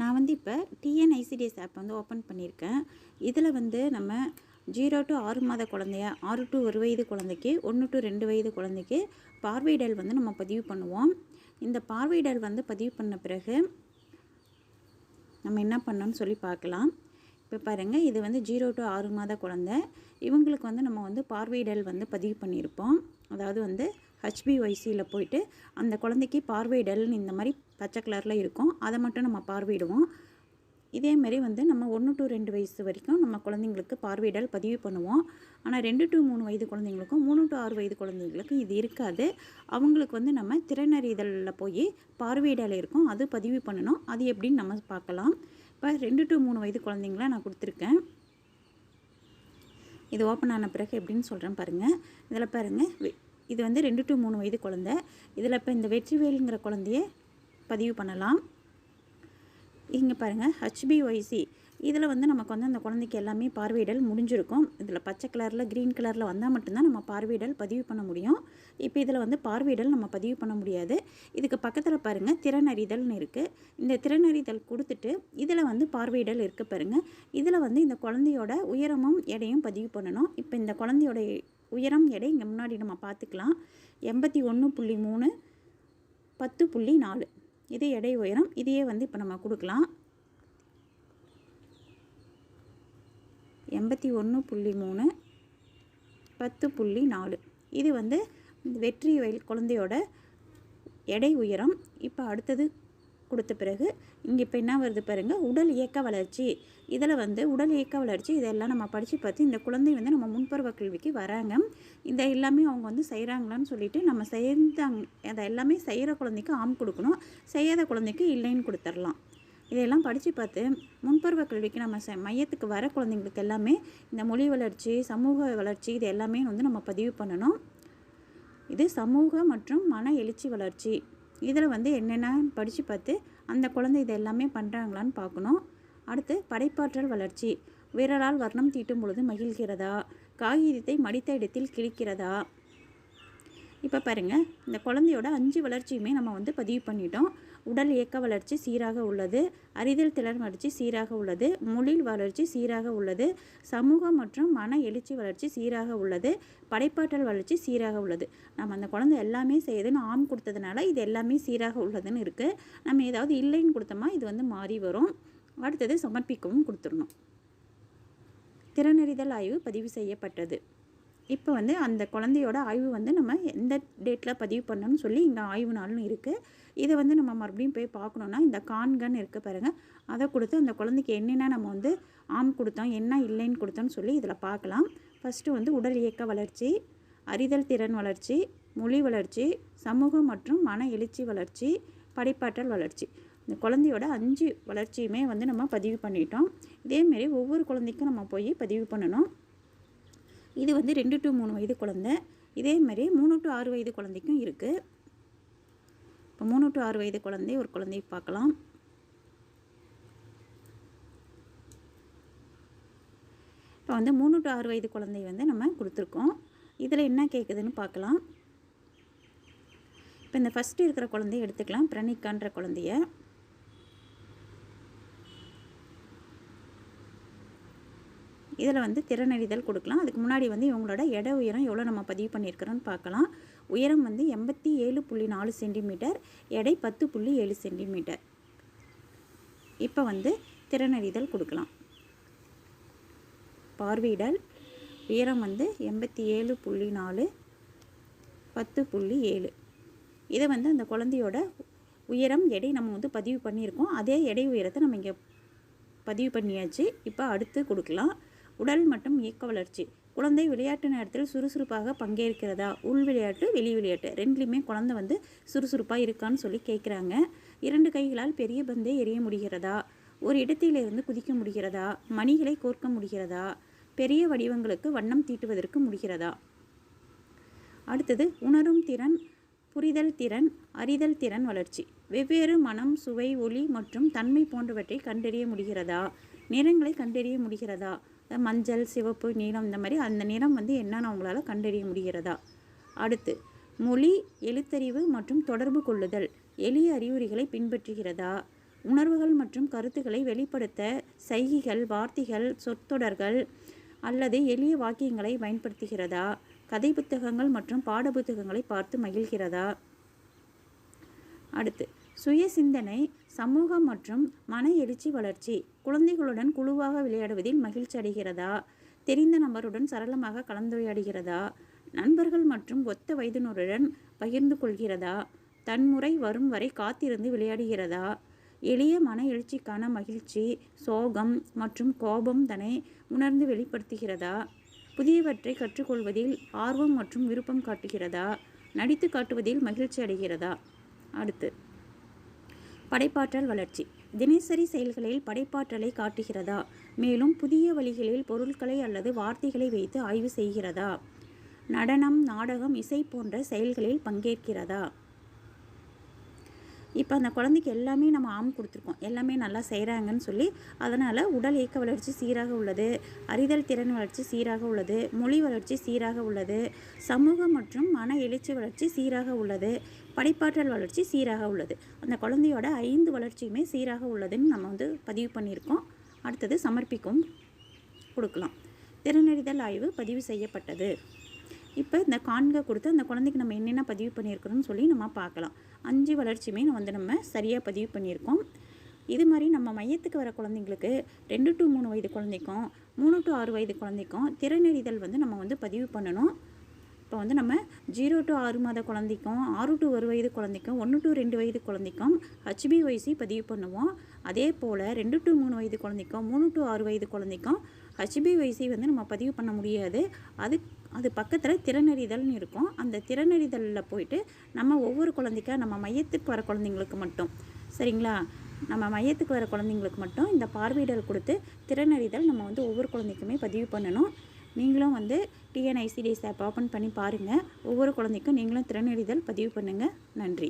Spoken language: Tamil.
நான் வந்து இப்போ டிஎன்ஐசிடிஎஸ் ஆப் வந்து ஓப்பன் பண்ணியிருக்கேன். இதில் வந்து நம்ம 0 to 6 மாத குழந்தைய, 6 to 1 வயது குழந்தைக்கு, 1 to 2 வயது குழந்தைக்கு பார்வையிடல் வந்து நம்ம பதிவு பண்ணுவோம். இந்த பார்வையிடல் வந்து பதிவு பண்ண பிறகு நம்ம என்ன பண்ணோன்னு சொல்லி பார்க்கலாம். இப்போ பாருங்கள், இது வந்து 0 to 6 மாத குழந்தை. இவங்களுக்கு வந்து நம்ம வந்து பார்வையிடல் வந்து பதிவு பண்ணியிருப்போம். அதாவது வந்து HBYCயில் போயிட்டு அந்த குழந்தைக்கு பார்வையிடல்னு இந்த மாதிரி பச்சை கலரில் இருக்கும், அதை மட்டும் நம்ம பார்வையிடுவோம். இதேமாரி வந்து நம்ம 1 to 2 வயசு வரைக்கும் நம்ம குழந்தைங்களுக்கு பார்வையிடல் பதிவு பண்ணுவோம். ஆனால் 2 to 3 வயது குழந்தைங்களுக்கும் 3 to 6 வயது குழந்தைங்களுக்கும் இது இருக்காது. அவங்களுக்கு வந்து நம்ம திறனறிதலில் போய் பார்வையிடல் இருக்கும், அது பதிவு பண்ணணும். அது எப்படின்னு நம்ம பார்க்கலாம். இப்போ 2 to 3 வயது குழந்தைங்கள நான் கொடுத்துருக்கேன். இது ஓப்பன் ஆன பிறகு எப்படின்னு சொல்கிறேன் பாருங்கள். இதில் பாருங்கள், இது வந்து 2 to 3 வயது குழந்தை. இதில் இப்போ இந்த வெற்றிவேலுங்கிற குழந்தைய பதிவு பண்ணலாம். இங்கே பாருங்கள், HBYC இதில் வந்து நமக்கு வந்து அந்த குழந்தைக்கு எல்லாமே பார்வையிடல் முடிஞ்சிருக்கும். இதில் பச்சை கலரில் க்ரீன் கலரில் வந்தால் மட்டும்தான் நம்ம பார்வையிடல் பதிவு பண்ண முடியும். இப்போ இதில் வந்து பார்வையிடல் நம்ம பதிவு பண்ண முடியாது. இதுக்கு பக்கத்தில் பாருங்கள், திறனறிதல்னு இருக்குது. இந்த திறனறிதல் கொடுத்துட்டு இதில் வந்து பார்வையிடல் இருக்குது பாருங்கள். இதில் வந்து இந்த குழந்தையோட உயரமும் எடையும் பதிவு பண்ணணும். இப்போ இந்த குழந்தையோட உயரம் எடை இங்கே முன்னாடி நம்ம பார்த்துக்கலாம். 81.3, 10.4 இது எடை உயரம். இதையே வந்து இப்போ நம்ம கொடுக்கலாம். 81.3, 10.4 இது வந்து வெற்றிவேல் குழந்தையோட எடை உயரம். இப்போ அடுத்தது கொடுத்த பிறகு இங்கே இப்போ என்ன வருது பாருங்கள், உடல் இயக்க வளர்ச்சி. இதில் வந்து உடல் இயக்க வளர்ச்சி இதெல்லாம் நம்ம படித்து பார்த்து இந்த குழந்தை வந்து நம்ம முன்பருவ கல்விக்கு வராங்க, இந்த எல்லாமே அவங்க வந்து செய்கிறாங்களான்னு சொல்லிவிட்டு நம்ம செய்தாங்க அதை எல்லாமே செய்கிற குழந்தைக்கு ஆம் கொடுக்கணும், செய்யாத குழந்தைக்கு இல்லைன்னு கொடுத்துடலாம். இதையெல்லாம் படித்து பார்த்து முன்பருவ கல்விக்கு நம்ம மையத்துக்கு வர குழந்தைங்களுக்கு எல்லாமே இந்த மொழி வளர்ச்சி, சமூக வளர்ச்சி இது எல்லாமே வந்து நம்ம பதிவு பண்ணணும். இது சமூக மற்றும் மன எழுச்சி வளர்ச்சி. இதில் வந்து என்னென்ன படித்து பார்த்து அந்த குழந்தை இது எல்லாமே பண்ணுறாங்களான்னு பார்க்கணும். அடுத்து படைப்பாற்றல் வளர்ச்சி. விரலால் வர்ணம் தீட்டும் பொழுது மகிழ்கிறதா, காகிதத்தை மடித்த இடத்தில் கிழிக்கிறதா. இப்போ பாருங்கள், இந்த குழந்தையோட 5 வளர்ச்சியுமே நம்ம வந்து பதிவு பண்ணிட்டோம். உடல் இயக்க வளர்ச்சி சீராக உள்ளது, அறிதல் திறன் வளர்ச்சி சீராக உள்ளது, மொழி வளர்ச்சி சீராக உள்ளது, சமூக மற்றும் மன எழுச்சி வளர்ச்சி சீராக உள்ளது, படைப்பாற்றல் வளர்ச்சி சீராக உள்ளது. நம்ம அந்த குழந்தை எல்லாமே செய்யுதுன்னு ஆம் கொடுத்ததுனால இது எல்லாமே சீராக உள்ளதுன்னு இருக்குது. நம்ம ஏதாவது இல்லைன்னு கொடுத்தோமா இது வந்து மாறி வரும். அடுத்தது சமர்ப்பிக்கவும் கொடுத்துடணும். திறனறிதல் ஆய்வு பதிவு செய்யப்பட்டது. இப்போ வந்து அந்த குழந்தையோட ஆய்வு வந்து நம்ம எந்த டேட்டில் பதிவு பண்ணணும்னு சொல்லி இங்கே ஆய்வு நாள்னு இருக்குது. இதை வந்து நம்ம மறுபடியும் போய் பார்க்கணுன்னா இந்த காண்கன்னு இருக்குது பாருங்கள், அதை கொடுத்து அந்த குழந்தைக்கு என்னென்ன நம்ம வந்து ஆம் கொடுத்தோம், என்ன இல்லைன்னு கொடுத்தோம்னு சொல்லி இதில் பார்க்கலாம். ஃபஸ்ட்டு வந்து உடல் இயக்க வளர்ச்சி, அறிதல் திறன் வளர்ச்சி, மொழி வளர்ச்சி, சமூக மற்றும் மன எழுச்சி வளர்ச்சி, படைப்பாற்றல் வளர்ச்சி. இந்த குழந்தையோட 5 வளர்ச்சியுமே வந்து நம்ம பதிவு பண்ணிட்டோம். இதேமாரி ஒவ்வொரு குழந்தைக்கும் நம்ம போய் பதிவு பண்ணணும். இது வந்து 2 to 3 வயது குழந்தை. இதேமாதிரி 3 to 6 வயது குழந்தைக்கும் இருக்குது. இப்போ 3 to 6 வயது குழந்தை ஒரு குழந்தையை பார்க்கலாம். இப்போ வந்து 3 to 6 வயது குழந்தை வந்து நம்ம கொடுத்துருக்கோம். இதில் என்ன கேட்குதுன்னு பார்க்கலாம். இப்போ இந்த ஃபஸ்ட்டு இருக்கிற குழந்தைய எடுத்துக்கலாம், பிரணிகான்ற குழந்தைய. இதில் வந்து திறனறிதல் கொடுக்கலாம். அதுக்கு முன்னாடி வந்து இவங்களோட எடை உயரம் எவ்வளோ நம்ம பதிவு பண்ணியிருக்கிறோன்னு பார்க்கலாம். உயரம் வந்து 87.4 சென்டிமீட்டர், எடை 10.7 சென்டிமீட்டர். இப்போ வந்து திறனறிதல் கொடுக்கலாம். பார்வையிடல் உயரம் வந்து 87.4, 10.7. இதை வந்து அந்த குழந்தையோட உயரம் எடை நம்ம வந்து பதிவு பண்ணியிருக்கோம். அதே எடை உயரத்தை நம்ம இங்கே பதிவு பண்ணியாச்சு. இப்போ அடுத்து கொடுக்கலாம். உடல் மற்றும் இயக்க வளர்ச்சி. குழந்தை விளையாட்டு நேரத்தில் சுறுசுறுப்பாக பங்கேற்கிறதா, உள் விளையாட்டு வெளி விளையாட்டு ரெண்டுலேயுமே குழந்தை வந்து சுறுசுறுப்பாக இருக்கான்னு சொல்லி கேட்குறாங்க. 2 கைகளால் பெரிய பந்தை எறிய முடிகிறதா, ஒரு இடத்திலிருந்து குதிக்க முடிகிறதா, மணிகளை கோர்க்க முடிகிறதா, பெரிய வடிவங்களுக்கு வண்ணம் தீட்டுவதற்கு முடிகிறதா. அடுத்தது உணரும் திறன், புரிதல் திறன், அறிதல் திறன் வளர்ச்சி. வெவ்வேறு மனம், சுவை, ஒளி மற்றும் தன்மை போன்றவற்றை கண்டறிய முடிகிறதா, நிறங்களை கண்டறிய முடிகிறதா, மஞ்சள், சிவப்பு, நீலம் இந்த மாதிரி அந்த நிறம் வந்து என்னன்னு அவங்களால கண்டறிய முடிகிறதா. அடுத்து மொழி, எழுத்தறிவு மற்றும் தொடர்பு கொள்ளுதல் எளிய அறிகுறிகளை பின்பற்றுகிறதா, உணர்வுகள் மற்றும் கருத்துக்களை வெளிப்படுத்த சைகைகள், வார்த்தைகள், சொற்றொடர்கள் அல்லது எளிய வாக்கியங்களை பயன்படுத்துகிறதா? கதை புத்தகங்கள் மற்றும் பாட புத்தகங்களை பார்த்து மகிழ்கிறதா? அடுத்து சுய சிந்தனை, சமூகம் மற்றும் மன எழுச்சி வளர்ச்சி. குழந்தைகளுடன் குழுவாக விளையாடுவதில் மகிழ்ச்சி அடைகிறதா? தெரிந்த நபருடன் சரளமாக கலந்துரையாடுகிறதா? நண்பர்கள் மற்றும் ஒத்த வயதினருடன் பகிர்ந்து கொள்கிறதா? தன்முறை வரும் வரை காத்திருந்து விளையாடுகிறதா? எளிய மன எழுச்சிக்கான மகிழ்ச்சி, சோகம் மற்றும் கோபம் தன்னை உணர்ந்து வெளிப்படுத்துகிறதா? புதியவற்றை கற்றுக்கொள்வதில் ஆர்வம் மற்றும் விருப்பம் காட்டுகிறதா? நடித்து காட்டுவதில் மகிழ்ச்சி அடைகிறதா? அடுத்து படைப்பாற்றல் வளர்ச்சி. தினசரி செயல்களில் படைப்பாற்றலை காட்டுகிறதா? மேலும் புதிய வழிகளில் பொருட்களை அல்லது வார்த்தைகளை வைத்து ஆய்வு செய்கிறதா? நடனம், நாடகம், இசை போன்ற செயல்களில் பங்கேற்கிறதா? இப்போ அந்த குழந்தைக்கு எல்லாமே நம்ம கொடுத்துருக்கோம், எல்லாமே நல்லா செய்கிறாங்கன்னு சொல்லி. அதனால் உடல் இயக்க வளர்ச்சி சீராக உள்ளது, அறிதல் திறன் வளர்ச்சி சீராக உள்ளது, மொழி வளர்ச்சி சீராக உள்ளது, சமூக மற்றும் மன எழுச்சி வளர்ச்சி சீராக உள்ளது, படைப்பாற்றல் வளர்ச்சி சீராக உள்ளது. அந்த குழந்தையோட 5 வளர்ச்சியுமே சீராக உள்ளதுன்னு நம்ம பதிவு பண்ணியிருக்கோம். அடுத்தது சமர்ப்பிக்கும் கொடுக்கலாம். திறனறிதல் ஆய்வு பதிவு செய்யப்பட்டது. இப்போ இந்த காண்க கொடுத்து அந்த குழந்தைக்கு நம்ம என்னென்ன பதிவு பண்ணியிருக்கிறோம்னு சொல்லி நம்ம பார்க்கலாம். 5 வளர்ச்சியுமே நம்ம சரியாக பதிவு பண்ணியிருக்கோம். இது மாதிரி நம்ம மையத்துக்கு வர குழந்தைங்களுக்கு 2 to 3 வயது குழந்தைக்கும் 3 to 6 வயது குழந்தைக்கும் திறனறிதல் நம்ம பதிவு பண்ணணும். இப்போ நம்ம 0 to 6 மாத குழந்தைக்கும் 6 to 1 வயது குழந்தைக்கும் 1 to 2 வயது குழந்தைக்கும் HbYC பதிவு பண்ணுவோம். அதே போல் 2 to 3 வயது குழந்தைக்கும் 3 to 6 வயது குழந்தைக்கும் HbYC நம்ம பதிவு பண்ண முடியாது. அது பக்கத்தில் திறனறிதல்னு இருக்கும். அந்த திறனறிதலில் போயிட்டு நம்ம ஒவ்வொரு குழந்தைக்கா நம்ம மையத்துக்கு வர குழந்தைங்களுக்கு மட்டும், சரிங்களா, நம்ம மையத்துக்கு வர குழந்தைங்களுக்கு மட்டும் இந்த பார்வையிடல் கொடுத்து திறனறிதல் நம்ம ஒவ்வொரு குழந்தைக்குமே பதிவு பண்ணணும். நீங்களும் TNICDS ஆப் ஓப்பன் பண்ணி பாருங்கள். ஒவ்வொரு குழந்தைக்கும் நீங்களும் திறனறிதல் பதிவு பண்ணுங்கள். நன்றி.